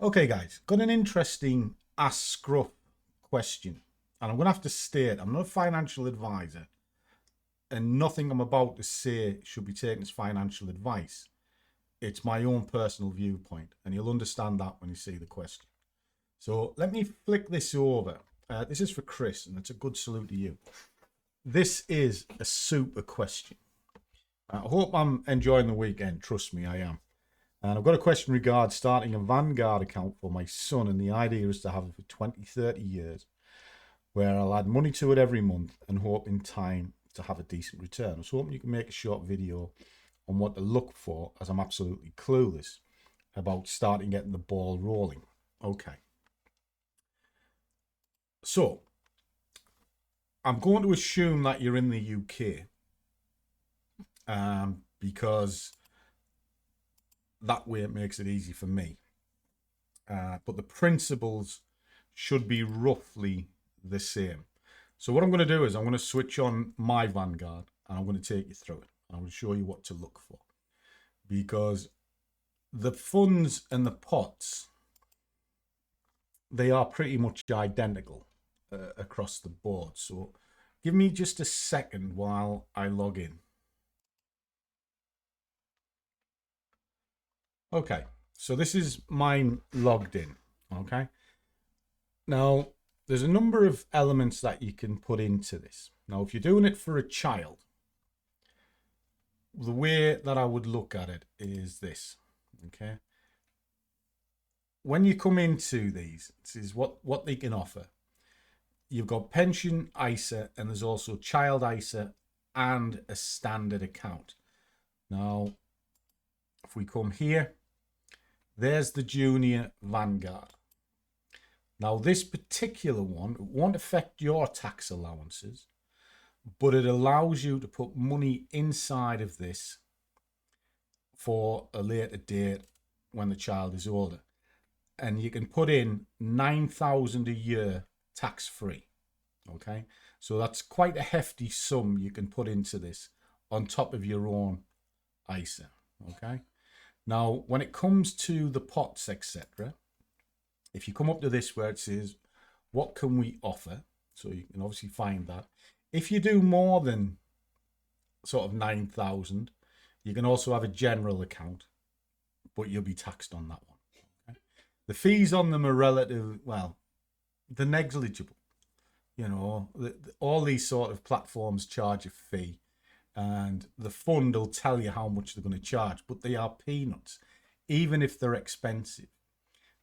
Okay, guys, got an interesting Ask Scruff question. And I'm going to have to state, I'm not a financial advisor, and nothing I'm about to say should be taken as financial advice. It's my own personal viewpoint, and you'll understand that when you see the question. So let me flick this over. This is for Chris, and it's a good salute to you. This is a super question. I hope I'm enjoying the weekend. Trust me, I am. And I've got a question regarding starting a Vanguard account for my son, and the idea is to have it for 20, 30 years, where I'll add money to it every month and hope in time to have a decent return. I was hoping you can make a short video on what to look for, as I'm absolutely clueless about starting getting the ball rolling. Okay. So, I'm going to assume that you're in the UK, because that way it makes it easy for me. But the principles should be roughly the same. So what I'm going to do is I'm going to switch on my Vanguard and I'm going to take you through it. I'm going to show you what to look for, because the funds and the pots, they are pretty much identical across the board. So give me just a second while I log in. Okay, so this is mine logged in. Okay, now there's a number of elements that you can put into this. Now, if you're doing it for a child, the way that I would look at it is this. Okay, when you come into these, this is what they can offer. You've got pension ISA, and there's also child ISA and a standard account. Now, if we come here, there's the junior Vanguard. Now, this particular one won't affect your tax allowances, but it allows you to put money inside of this for a later date when the child is older. And you can put in 9,000 a year tax-free. Okay, so that's quite a hefty sum you can put into this on top of your own ISA. Okay, now when it comes to the pots, etc., if you come up to this where it says what can we offer, so you can obviously find that. If you do more than sort of 9,000, you can also have a general account, but you'll be taxed on that one. Okay? The fees on them are relative, well, they're negligible. You know, all these sort of platforms charge a fee, and the fund will tell you how much they're going to charge, but they are peanuts, even if they're expensive.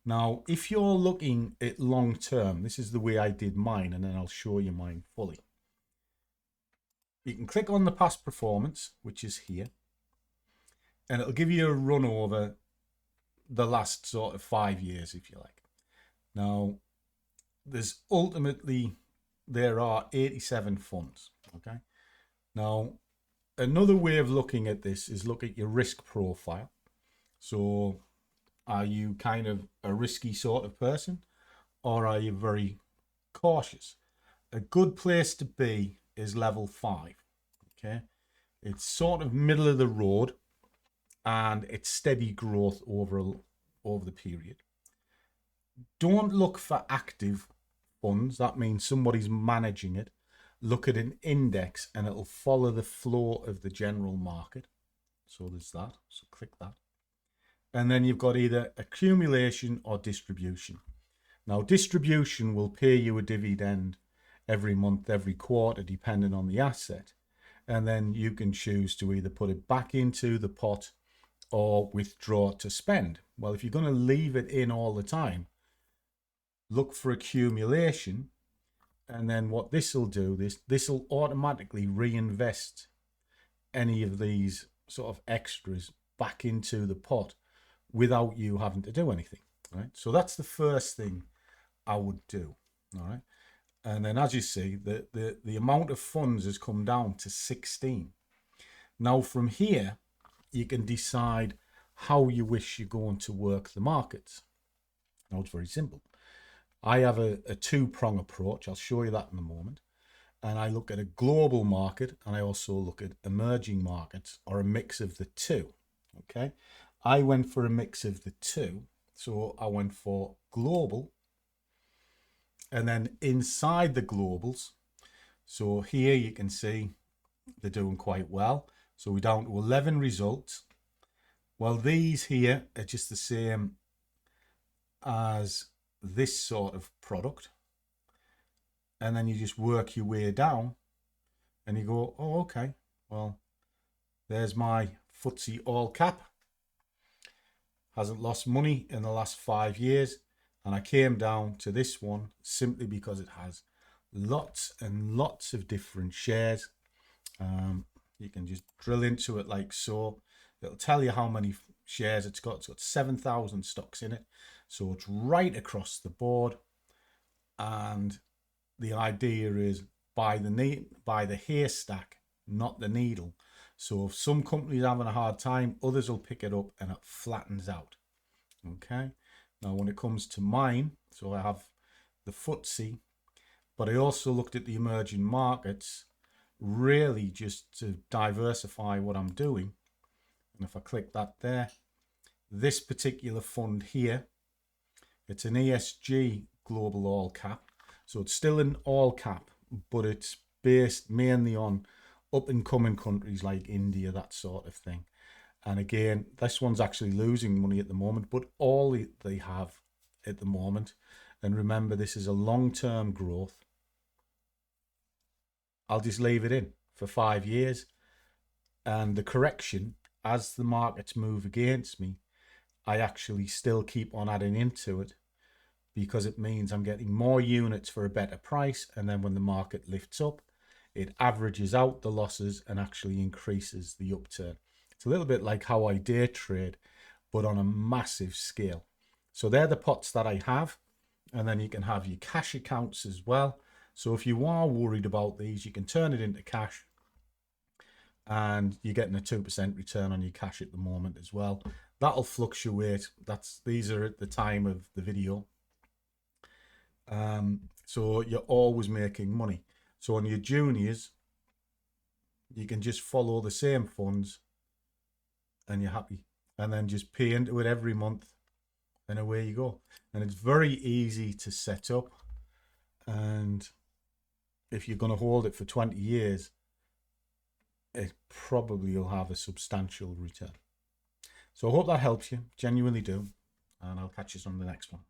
Now, if you're looking at long term, this is the way I did mine, and then I'll show you mine fully. You can click on the past performance, which is here, and it'll give you a run over the last sort of 5 years, if you like. Now, there are 87 funds. Okay. Now, another way of looking at this is look at your risk profile. So, are you kind of a risky sort of person, or are you very cautious? A good place to be is level 5. Okay, it's sort of middle of the road, and it's steady growth over the period. Don't look for active funds. That means somebody's managing it. Look at an index, and it'll follow the flow of the general market. So there's that. So click that. And then you've got either accumulation or distribution. Now, distribution will pay you a dividend every month, every quarter, depending on the asset. And then you can choose to either put it back into the pot or withdraw to spend. Well, if you're going to leave it in all the time, look for accumulation. And then what this will do, this will automatically reinvest any of these sort of extras back into the pot without you having to do anything. Right? So that's the first thing I would do. All right. And then, as you see, the amount of funds has come down to 16. Now, from here, you can decide how you wish you're going to work the markets. Now, it's very simple. I have a two-prong approach. I'll show you that in a moment. And I look at a global market, and I also look at emerging markets, or a mix of the two. Okay. I went for a mix of the two. So I went for global, and then inside the globals, so here you can see they're doing quite well. So we're down to 11 results. Well, these here are just the same as this sort of product. And then you just work your way down and you go, oh, okay, well, there's my FTSE all cap. Hasn't lost money in the last 5 years. And I came down to this one simply because it has lots and lots of different shares. You can just drill into it like so. It'll tell you how many shares it's got. It's got 7,000 stocks in it. So it's right across the board. And the idea is buy the haystack, not the needle. So if some companies are having a hard time, others will pick it up and it flattens out. Okay. Now, when it comes to mine, so I have the FTSE, but I also looked at the emerging markets, really just to diversify what I'm doing. And if I click that there, this particular fund here, it's an ESG global all cap. So it's still an all cap, but it's based mainly on up and coming countries like India, that sort of thing. And again, this one's actually losing money at the moment, but all they have at the moment, and remember, this is a long-term growth. I'll just leave it in for 5 years. And the correction, as the markets move against me, I actually still keep on adding into it because it means I'm getting more units for a better price. And then when the market lifts up, it averages out the losses and actually increases the upturn. It's a little bit like how I day trade, but on a massive scale. So they're the pots that I have. And then you can have your cash accounts as well. So if you are worried about these, you can turn it into cash. And you're getting a 2% return on your cash at the moment as well. That'll fluctuate. These are at the time of the video. So you're always making money. So on your juniors, you can just follow the same funds and you're happy. And then just pay into it every month and away you go. And it's very easy to set up. And if you're going to hold it for 20 years, it probably will have a substantial return. So I hope that helps you. Genuinely do. And I'll catch you on the next one.